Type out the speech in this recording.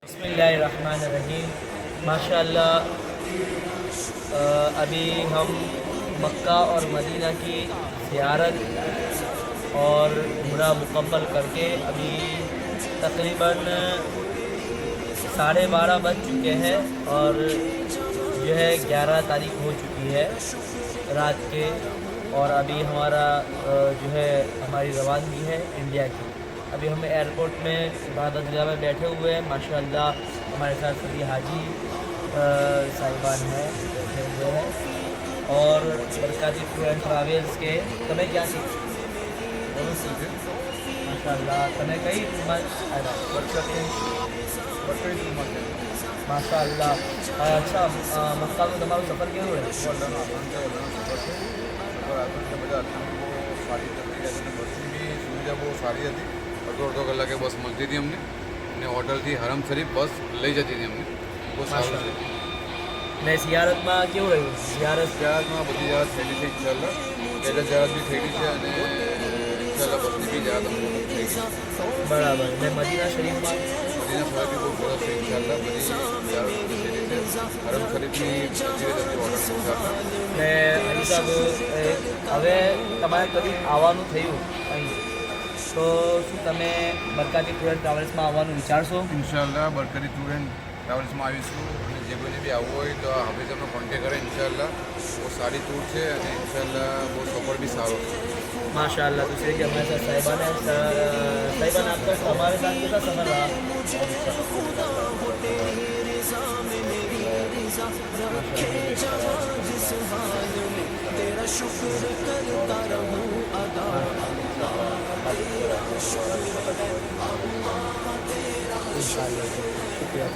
बिस्मिल्लाहिर्रहमानिर्रहीम। माशाअल्लाह, अभी हम मक्का और मदीना की ज़ियारत और उम्रा मुकम्मल करके अभी तकरीबन 12:30 बज चुके हैं और जो है 11 तारीख हो चुकी है रात के। और अभी हमारा जो है हमारी रवानगी है इंडिया की। अभी हम एयरपोर्ट में इबादत गाह में बैठे हुए हैं। माशाअल्लाह हमारे साथ सभी हाजी साहिबान हैं, बैठे हुए हैं। और बरकाती टूर एंड ट्रावेल्स के તમે ક્યાં છે? माशाअल्लाह તમે કઈ ટૂરમાં આવ્યા? माशाअल्लाह। अच्छा, मक्का में તમારું સફર કેવું રહ્યું? સુવિધા બહુ સારી હતી. અડધો કલાકે બસ મળતી હતી અમને અને હોટલથી હરમ શરીફ બસ લઈ જતી હતી અમને. બહુ સારું છે. ને ઝિયારતમાં કેવું રહ્યું? ઝિયારતમાં બધી ઝિયારત થયેલી છે ઇન્શાલ્લાહ. પહેલાં ઝિયારત બી થયેલી છે અને ઇન્શાલ્લાહ બસની બી ઝિયારત અમને થઈ ગઈ. બરાબર। ને મદીના શરીફમાં? મદીના શરીફ બી બહુ સરસ છે ઇન્શાલ્લાહ. બધી ઝિયારત થયેલી છે. હરમ શરીફની બધી હોટલ ઇન્શાલ્લાહ. ને અહીં સાહેબ, હવે તમારે કદી આવવાનું થયું અહીં, તો શું તમે બરકાતી ટૂર એન્ડ ટ્રાવેલ્સમાં આવવાનું વિચારશો? ઇન્શાલ્લાહ બરકતી ટૂર એન્ડ ટ્રાવેલ્સમાં આવીશું અને જે કોઈને બી આવવું હોય તો હાફિઝ અમને કોન્ટેક કરે. ઇન્શાલ્લાહ બહુ સારી ટૂર છે અને ઇન્શાલ્લાહ બહુ સફર બી સારો છે. माशाअल्लाह। दूसरे कि हमारे साथ साहिबान है। साहिबान, आपका हमारे साथ कैसा सफ़र रहा? इंशाअल्लाह। शुक्रिया।